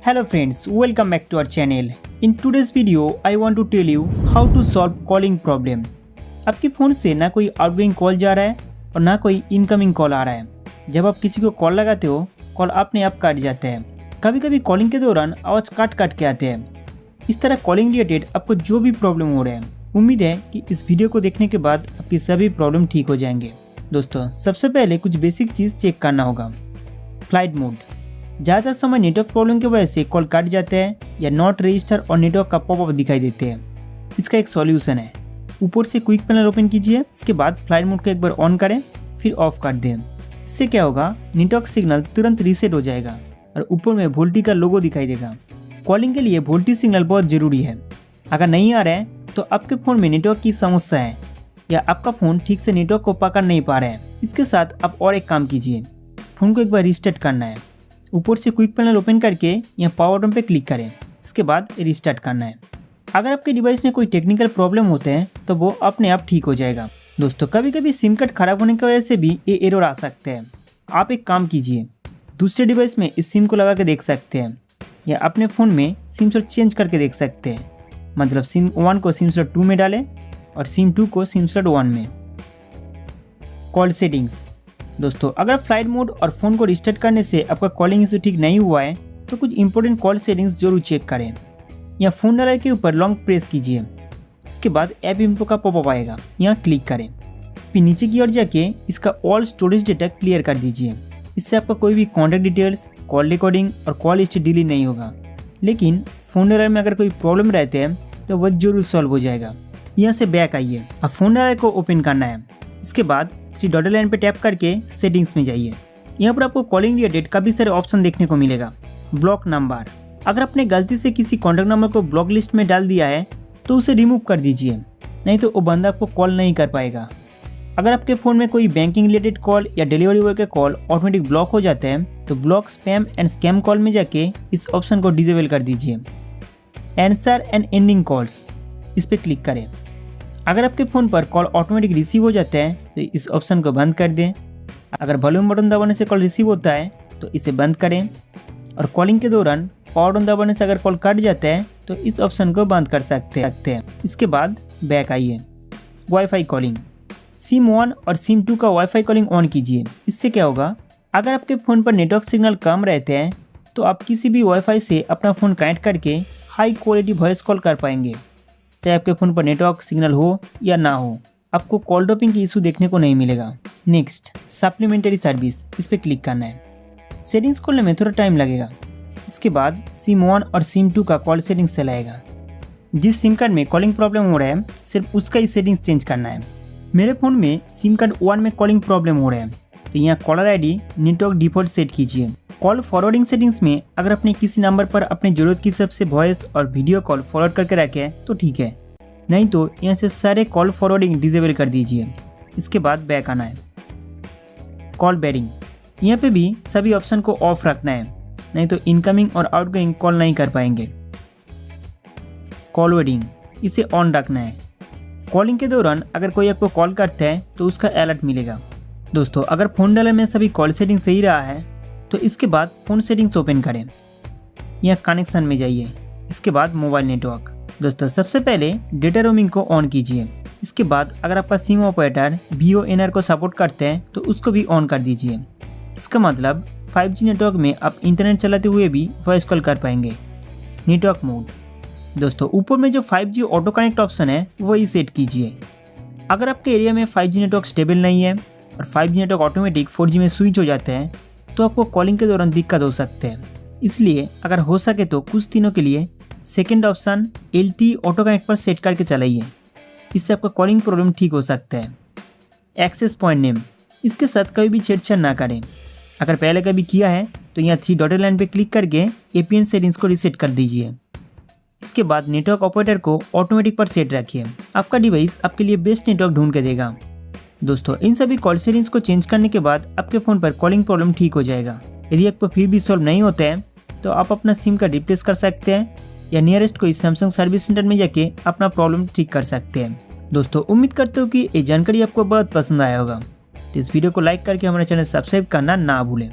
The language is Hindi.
Hello friends, welcome back to our channel. In today's video, I want to tell you how to solve calling problem. आपके फ़ोन से ना कोई आउटगोइंग कॉल जा रहा है और ना कोई इनकमिंग कॉल आ रहा है। जब आप किसी को कॉल लगाते हो, कॉल अपने आप कट जाता है। कभी कभी कॉलिंग के दौरान आवाज़ काट के आते हैं। इस तरह कॉलिंग रिलेटेड आपको जो भी प्रॉब्लम हो रहा है, उम्मीद है कि इस वीडियो को देखने के बाद आपकी सभी प्रॉब्लम ठीक हो जाएंगे। दोस्तों, सबसे पहले कुछ बेसिक चीज़ चेक करना होगा। Flight mode. ज़्यादा समय नेटवर्क प्रॉब्लम की वजह से कॉल कट जाते हैं या नॉट रजिस्टर और नेटवर्क का पॉपअप दिखाई देते हैं। इसका एक सॉल्यूशन है। ऊपर से क्विक पैनल ओपन कीजिए, इसके बाद फ्लाइट मोड को एक बार ऑन करें, फिर ऑफ कर दें। इससे क्या होगा, नेटवर्क सिग्नल तुरंत रीसेट हो जाएगा और ऊपर में वोल्टी का लोगो दिखाई देगा। कॉलिंग के लिए वोल्टी सिग्नल बहुत ज़रूरी है। अगर नहीं आ रहा है तो आपके फ़ोन में नेटवर्क की समस्या है या आपका फ़ोन ठीक से नेटवर्क को पकड़ नहीं पा रहा है। इसके साथ आप और एक काम कीजिए, फ़ोन को एक बार रीस्टार्ट करना है। ऊपर से क्विक पैनल ओपन करके यहाँ पावर बटन पे क्लिक करें, इसके बाद रिस्टार्ट करना है। अगर आपके डिवाइस में कोई टेक्निकल प्रॉब्लम होते हैं तो वो अपने आप ठीक हो जाएगा। दोस्तों, कभी कभी सिम कार्ड खराब होने की वजह से भी ये एरर आ सकते हैं। आप एक काम कीजिए, दूसरे डिवाइस में इस सिम को लगा के देख सकते हैं या अपने फ़ोन में सिम स्लॉट चेंज करके देख सकते हैं। मतलब सिम 1 को सिम स्लॉट 2 में डालें और सिम 2 को सिम स्लॉट 1 में। Call settings. दोस्तों, अगर फ्लाइट मोड और फ़ोन को रिस्टार्ट करने से आपका कॉलिंग इशू ठीक नहीं हुआ है तो कुछ इंपॉर्टेंट कॉल सेटिंग्स जरूर चेक करें। या फ़ोन डायल के ऊपर लॉन्ग प्रेस कीजिए, इसके बाद ऐप इन्फो का पॉपअप आएगा, यहाँ क्लिक करें। फिर नीचे की ओर जाके इसका ऑल स्टोरेज डेटा क्लियर कर दीजिए। इससे आपका कोई भी कॉन्टैक्ट डिटेल्स, कॉल रिकॉर्डिंग और कॉल हिस्ट्री डिलीट नहीं होगा। लेकिन फ़ोन डायल में अगर कोई प्रॉब्लम रहते हैं तो वह जरूर सॉल्व हो जाएगा। यहाँ से बैक आइए, अब फ़ोन डायल को ओपन करना है। इसके बाद 3 डॉटेड लाइन पे टैप करके सेटिंग्स में जाइए। यहाँ पर आपको कॉलिंग रिलेटेड काफ़ी सारे ऑप्शन देखने को मिलेगा। Block number. अगर आपने गलती से किसी कॉन्टैक्ट नंबर को ब्लॉक लिस्ट में डाल दिया है तो उसे रिमूव कर दीजिए, नहीं तो वो बंदा आपको कॉल नहीं कर पाएगा। अगर आपके फ़ोन में कोई बैंकिंग रिलेटेड कॉल या डिलीवरी बॉय के कॉल ऑटोमेटिक ब्लॉक हो जाते हैं तो block spam and scam call में जाके इस ऑप्शन को डिसेबल कर दीजिए। आंसर एंड एंडिंग कॉल्स, इस पर क्लिक करें। अगर आपके फ़ोन पर कॉल ऑटोमेटिक रिसीव हो जाता है तो इस ऑप्शन को बंद कर दें। अगर वॉल्यूम बटन दबाने से कॉल रिसीव होता है तो इसे बंद करें। और कॉलिंग के दौरान पावर बटन दबाने से अगर कॉल कट जाता है तो इस ऑप्शन को बंद कर सकते हैं। इसके बाद बैक आइए। Wifi calling. सिम 1 और सिम 2 का वाईफाई कॉलिंग ऑन कीजिए। इससे क्या होगा, अगर आपके फ़ोन पर नेटवर्क सिग्नल कम रहते हैं तो आप किसी भी वाईफाई से अपना फ़ोन कनेक्ट करके हाई क्वालिटी वॉइस कॉल कर पाएंगे। चाहे आपके फ़ोन पर नेटवर्क सिग्नल हो या ना हो, आपको कॉल ड्रॉपिंग की इशू देखने को नहीं मिलेगा। नेक्स्ट, सप्लीमेंट्री सर्विस, इस पर क्लिक करना है। सेटिंग्स खोलने में थोड़ा टाइम लगेगा। इसके बाद सिम 1 और सिम 2 का कॉल सेटिंग्स चलाएगा। जिस सिम कार्ड में कॉलिंग प्रॉब्लम हो रहा है सिर्फ उसका ही सेटिंग्स चेंज करना है। मेरे फ़ोन में सिम कार्ड 1 में कॉलिंग प्रॉब्लम हो रहा है तो यहाँ caller ID network default set कीजिए। कॉल फॉरवर्डिंग सेटिंग्स में अगर आपने किसी नंबर पर अपनी ज़रूरत की हिसाब से वॉइस और वीडियो कॉल फॉरवर्ड करके रखे हैं तो ठीक है, नहीं तो यहाँ से सारे कॉल फॉरवर्डिंग डिसेबल कर दीजिए। इसके बाद बैक आना है। कॉल बेरिंग, यहाँ पे भी सभी ऑप्शन को ऑफ रखना है, नहीं तो इनकमिंग और आउटगोइंग कॉल नहीं कर पाएंगे। कॉल वेडिंग, इसे ऑन रखना है। कॉलिंग के दौरान अगर कोई आपको कॉल करता है तो उसका अलर्ट मिलेगा। दोस्तों, अगर फ़ोन डायल में सभी कॉल सेटिंग सही रहा है तो इसके बाद फ़ोन सेटिंग्स ओपन करें। यहाँ कनेक्शन में जाइए, इसके बाद मोबाइल नेटवर्क। दोस्तों, सबसे पहले डेटा रोमिंग को ऑन कीजिए। इसके बाद अगर आपका सिम ऑपरेटर VoNR को सपोर्ट करते हैं तो उसको भी ऑन कर दीजिए। इसका मतलब 5G नेटवर्क में आप इंटरनेट चलाते हुए भी वॉइस कॉल कर पाएंगे। Network mode. दोस्तों, ऊपर में जो 5G ऑटो कनेक्ट ऑप्शन है वही सेट कीजिए। अगर आपके एरिया में 5G नेटवर्क स्टेबल नहीं है और 5G नेटवर्क ऑटोमेटिक 4G में स्विच हो जाते हैं तो आपको कॉलिंग के दौरान दिक्कत हो सकते हैं। इसलिए अगर हो सके तो कुछ दिनों के लिए second option LTE auto connect पर सेट करके चलाइए। इससे आपका कॉलिंग प्रॉब्लम ठीक हो सकता है। एक्सेस पॉइंट नेम, इसके साथ कभी भी छेड़छाड़ ना करें। अगर पहले कभी किया है तो यहाँ 3 डॉटेड लाइन पे क्लिक करके APN सेटिंग्स को रीसेट कर दीजिए। इसके बाद नेटवर्क ऑपरेटर को ऑटोमेटिक पर सेट रखिए। आपका डिवाइस आपके लिए बेस्ट नेटवर्क ढूंढ के देगा। दोस्तों, इन सभी कॉल सेटिंग्स को चेंज करने के बाद आपके फ़ोन पर कॉलिंग प्रॉब्लम ठीक हो जाएगा। यदि आपको फिर भी सॉल्व नहीं होता है तो आप अपना सिम कार्ड रिप्लेस कर सकते हैं या नियरेस्ट कोई सैमसंग सर्विस सेंटर में जाके अपना प्रॉब्लम ठीक कर सकते हैं। दोस्तों, उम्मीद करते हो कि ये जानकारी आपको बहुत पसंद आया होगा। तो इस वीडियो को लाइक करके हमारे चैनल सब्सक्राइब करना ना भूलें।